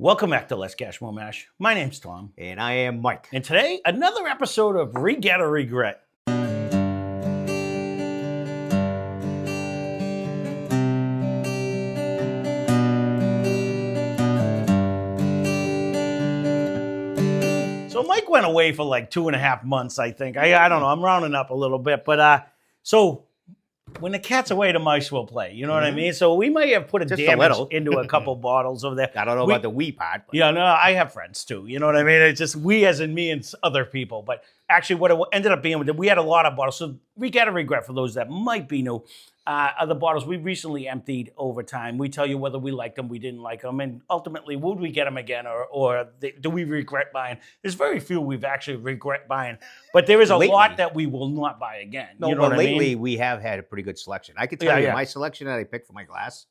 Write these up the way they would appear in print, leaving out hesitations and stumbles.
Welcome back to Lesscashmoremash. My name's Tom. And I am Mike. And today, another episode of Regatta Regret. So Mike went away for like 2.5 months, I think. I don't know. I'm rounding up a little bit. But so when the cat's away, the mice will play. You know what I mean? So we might have put Just a damage little. into a couple bottles over there. I don't know about the wee part. But. Yeah, no, I have friends too. You know what I mean? It's just we as in me and other people. But actually what it ended up being, we had a lot of bottles. So we got to regret for those that might be new. The bottles we recently emptied over time. We tell you whether we liked them, we didn't like them. And ultimately, would we get them again or do we regret buying? There's very few we've actually regret buying. But there is a lot that we will not buy again. No, you know but what lately I mean? we have had a pretty good selection. I could tell you my selection that I picked for my glass.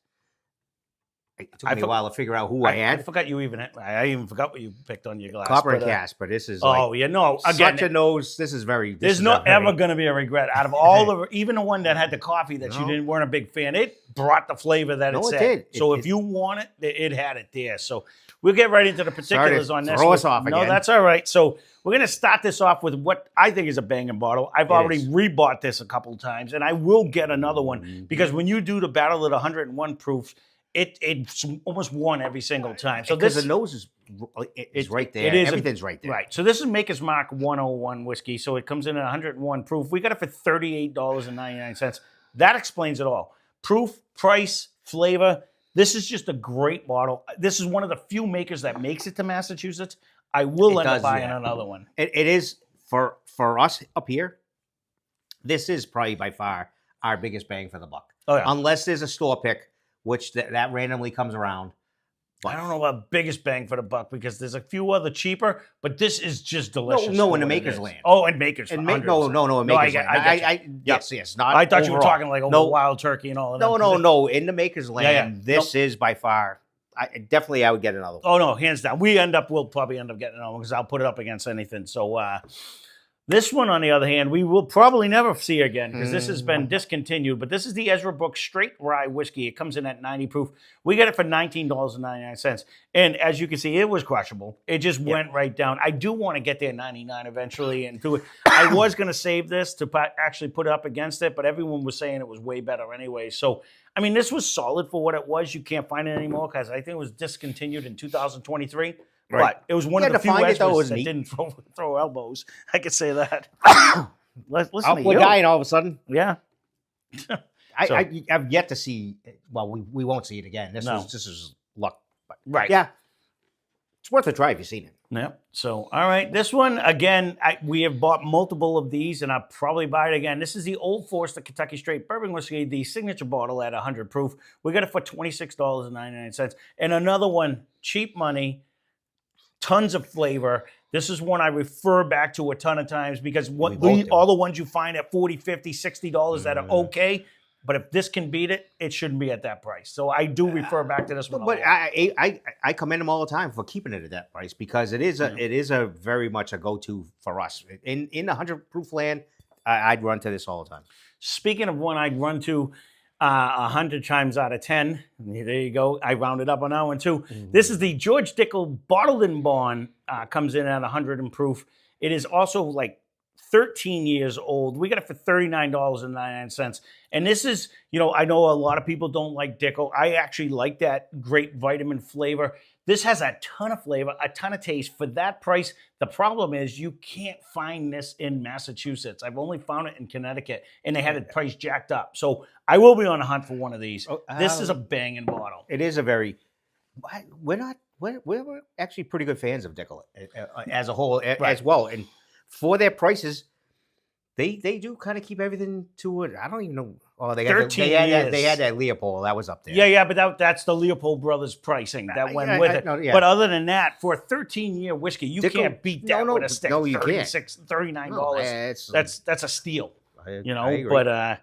It took me a while to figure out who I had. I forgot you even had, I even forgot what you picked on your glass. Copper and cask, but this is again, such a nose. This is very. There's not ever going to be a regret out of all the, even the one that had the coffee that you weren't a big fan. It brought the flavor that it said. Did. So if you want it, it had it there. So we'll get right into the particulars on this. Throw us off again. No, that's all right. So we're going to start this off with what I think is a banging bottle. I've already rebought this a couple times, and I will get another one because when you do the battle at 101 proof, it's almost won every single time. So because the nose is right there. Everything's right there. Right. So this is Maker's Mark 101 whiskey. So it comes in at 101 proof. We got it for $38.99. That explains it all. Proof, price, flavor. This is just a great bottle. This is one of the few makers that makes it to Massachusetts. I will end up buying another one. It is for us up here. This is probably by far our biggest bang for the buck. Oh, yeah. Unless there's a store pick, which that randomly comes around. But I don't know about biggest bang for the buck because there's a few other cheaper, but this is just delicious. No, in the Maker's land. Oh, in Maker's land. No, in Maker's land. Yes. Not I thought overall. You were talking like over Wild Turkey and all of that. No. In the Maker's land, this is by far. I would get another one. Oh, no, hands down. We'll probably end up getting another one because I'll put it up against anything. So, this one, on the other hand, we will probably never see again because this has been discontinued. But this is the Ezra Brooks Straight Rye Whiskey. It comes in at 90 proof. We got it for $19.99. And as you can see, it was crushable. It just went right down. I do want to get there 99 eventually and do it. I was going to save this to actually put up against it, but everyone was saying it was way better anyway. So, I mean, this was solid for what it was. You can't find it anymore because I think it was discontinued in 2023. Right. But it was one of the few Ezras that didn't throw elbows. I could say that. Listen to we're you. dying all of a sudden. Yeah. I've yet to see. Well, we won't see it again. This is luck. But right. Yeah. It's worth a try if you've seen it. Yeah. So, all right. This one, again, we have bought multiple of these, and I'll probably buy it again. This is the Old Forester Kentucky Straight Bourbon Whiskey, the signature bottle at 100 proof. We got it for $26.99. And another one, cheap money. Tons of flavor. This is one I refer back to a ton of times because all the ones you find at $40, $50, $60 that are okay, but if this can beat it, it shouldn't be at that price. So I do refer back to this one. But I commend them all the time for keeping it at that price because it is a very much a go-to for us. In the 100 proof land, I'd run to this all the time. Speaking of one I'd run to 100 times out of 10. There you go. I rounded up on that one too. This is the George Dickel Bottled and Bond. Comes in at 100 and proof. It is also like 13 years old. We got it for $39.99. And this is, I know a lot of people don't like Dickel. I actually like that great vitamin flavor. This has a ton of flavor, a ton of taste. For that price, the problem is you can't find this in Massachusetts. I've only found it in Connecticut, and they had it price jacked up. So I will be on the hunt for one of these. This is a banging bottle. It is a very... We're actually pretty good fans of Dickel as a whole as well. And for their prices, they do kind of keep everything to it. I don't even know. Oh, they had that Leopold. That was up there. Yeah, but that's the Leopold Brothers pricing that went with it. But other than that, for a 13-year whiskey, you can't beat that with a stick. No, you can't. $39. No, that's a steal. I agree. But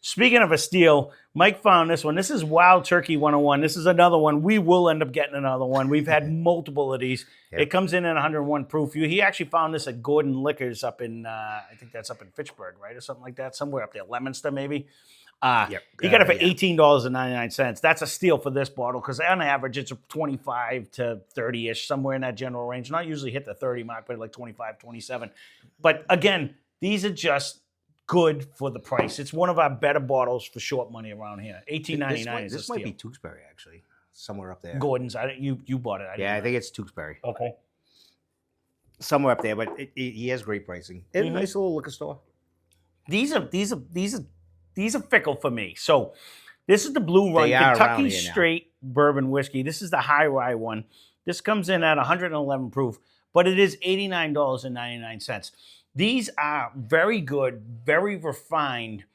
speaking of a steal, Mike found this one. This is Wild Turkey 101. This is another one. We will end up getting another one. We've had multiple of these. Yep. It comes in at 101 proof. He actually found this at Gordon Liquors up in, I think that's up in Fitchburg, right? Or something like that. Somewhere up there. Leominster, maybe. You got it for $18.99. That's a steal for this bottle because on average it's a 25 to 30-ish, somewhere in that general range. Not usually hit the 30 mark, but like 25, 27. But again, these are just good for the price. It's one of our better bottles for short money around here. $18.99 is a steal. This might be Tewksbury, actually. Somewhere up there. Gordon's. You bought it. I think it's Tewksbury. Okay. Somewhere up there, but he has great pricing. It's a nice little liquor store. These are fickle for me. So this is the Blue Run Kentucky Straight Bourbon Whiskey. This is the high rye one. This comes in at 111 proof, but it is $89.99. These are very good, very refined,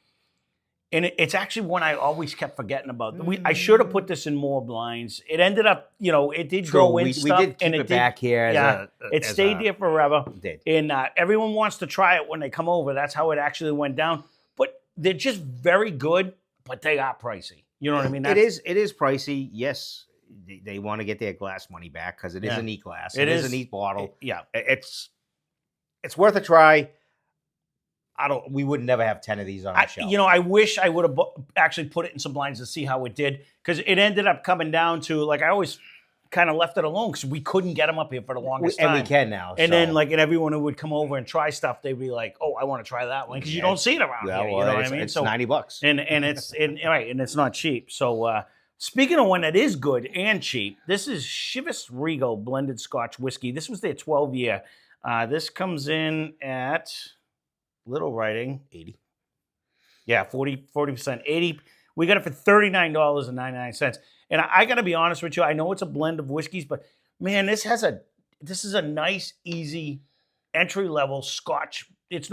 and it's actually one I always kept forgetting about. I should have put this in more blinds. It ended up, it did go in stuff. We did keep it back here. It stayed there forever. It did. And everyone wants to try it when they come over. That's how it actually went down. But they're just very good, but they are pricey. You know what I mean? It is pricey. Yes, they want to get their glass money back because it is a neat glass. It is a neat bottle. It's worth a try. We would never have 10 of these on our shelf. I wish I would have actually put it in some blinds to see how it did, because it ended up coming down to, I always kind of left it alone because we couldn't get them up here for the longest time. And we can now. And then, and everyone who would come over and try stuff, they'd be like, "Oh, I want to try that one," because you don't see it around here. You know what I mean? It's $90, and it's not cheap. So, speaking of one that is good and cheap, this is Chivas Regal blended Scotch whiskey. This was their 12-year. This comes in at little writing 80. Yeah, 40%. 80. We got it for $39.99. And I got to be honest with you, I know it's a blend of whiskeys, but man, this is a nice, easy entry-level Scotch. It's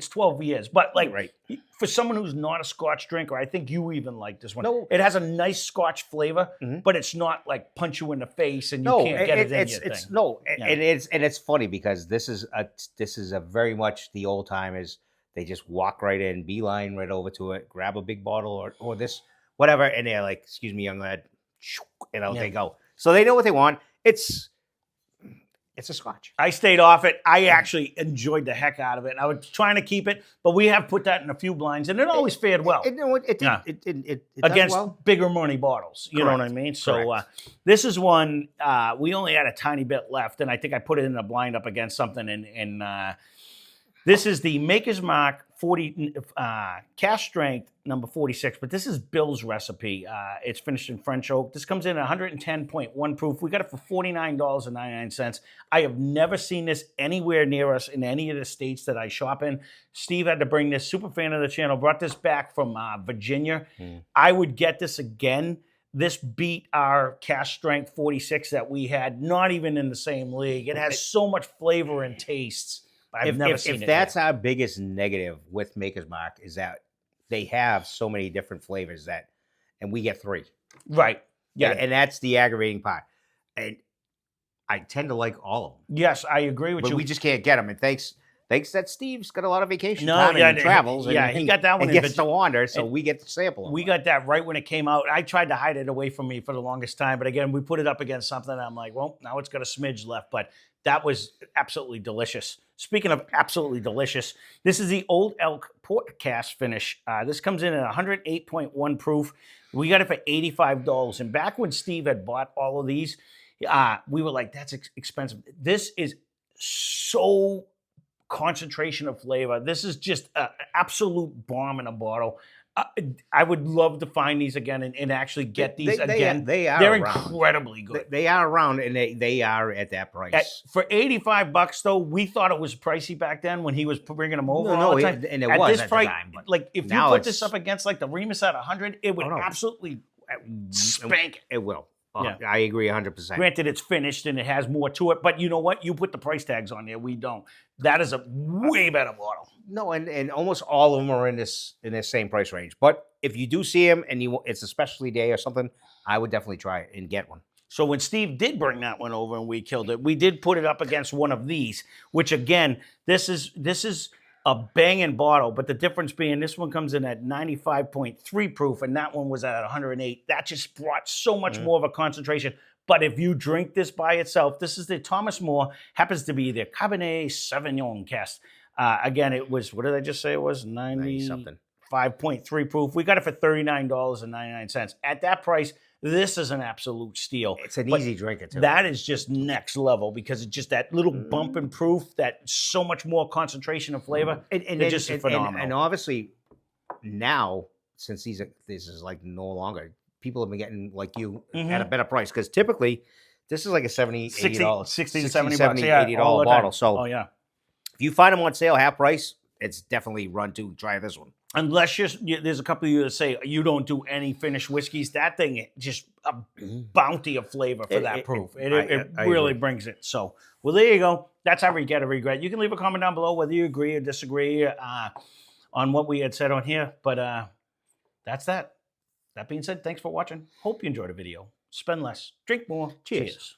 12 years, but for someone who's not a Scotch drinker, I think you even like this one. No. It has a nice Scotch flavor, but it's not punch you in the face and you can't get it in your thing. And it's funny because this is a very much the old timers. They just walk right in, beeline right over to it, grab a big bottle or this whatever, and they're like, "Excuse me, young lad," and out they go. So they know what they want. It's a Scotch. I stayed off it. I actually enjoyed the heck out of it. I was trying to keep it, but we have put that in a few blinds, and it always fared well. It against well. Bigger money bottles. You know what I mean? So this is one, we only had a tiny bit left, and I think I put it in a blind up against something, and this is the Maker's Mark 40 cask strength number 46, but this is Bill's recipe. It's finished in French oak. This comes in at 110.1 proof. We got it for $49.99. I have never seen this anywhere near us in any of the states that I shop in. Steve had to bring this, super fan of the channel, brought this back from Virginia. I would get this again. This beat our cask strength 46 that we had, not even in the same league. It has so much flavor and tastes. I've never seen it. If that's our biggest negative with Maker's Mark is that they have so many different flavors and we get 3. Right. Yeah. And that's the aggravating part. And I tend to like all of them. Yes, I agree with you. But we just can't get them. And thanks that Steve's got a lot of vacation time and travels. He got that one. And gets to wander, so we get to sample them. We got that right when it came out. I tried to hide it away from me for the longest time. But again, we put it up against something. And I'm like, well, now it's got a smidge left. But that was absolutely delicious. Speaking of absolutely delicious, this is the Old Elk Port Cask finish. This comes in at 108.1 proof. We got it for $85. And back when Steve had bought all of these, we were like, that's expensive. This is so concentration of flavor. This is just an absolute bomb in a bottle. I would love to find these again and actually get these again. They're incredibly good. They are around, and they are at that price. For $85, though, we thought it was pricey back then when he was bringing them over all the time. And it was at the time. But if you put this up against the Remus at 100, it would absolutely spank. It will. I agree 100%. Granted, it's finished and it has more to it, but you know what? You put the price tags on there. We don't. That is a way better bottle. No, and almost all of them are in this same price range. But if you do see them and it's a specialty day or something, I would definitely try it and get one. So when Steve did bring that one over and we killed it, we did put it up against one of these, which again, this is a banging bottle, but the difference being this one comes in at 95.3 proof and that one was at 108. That just brought so much more of a concentration. But if you drink this by itself, this is the Thomas Moore, happens to be the Cabernet Sauvignon cask. Again, it was, what did I just say it was? 90-something. 5.3 proof. We got it for $39.99. At that price, this is an absolute steal. It's an But easy drinker too. that is just next level because it's just that little bump in proof, that so much more concentration of flavor. They're just phenomenal. And obviously now, since this is like no longer, people have been getting like you at a better price because typically this is like a $70, $80, 60 to 70 bucks, $80 bottle. So oh yeah. if you find them on sale half price, it's definitely run to try this one. Unless there's a couple of you that say you don't do any finished whiskeys, that thing just a bounty of flavor for that proof. It really agree. brings it. So, well, there you go. That's how we get a regret. You can leave a comment down below whether you agree or disagree on what we had said on here. But that's that. That being said, thanks for watching. Hope you enjoyed the video. Spend less, drink more. Cheers.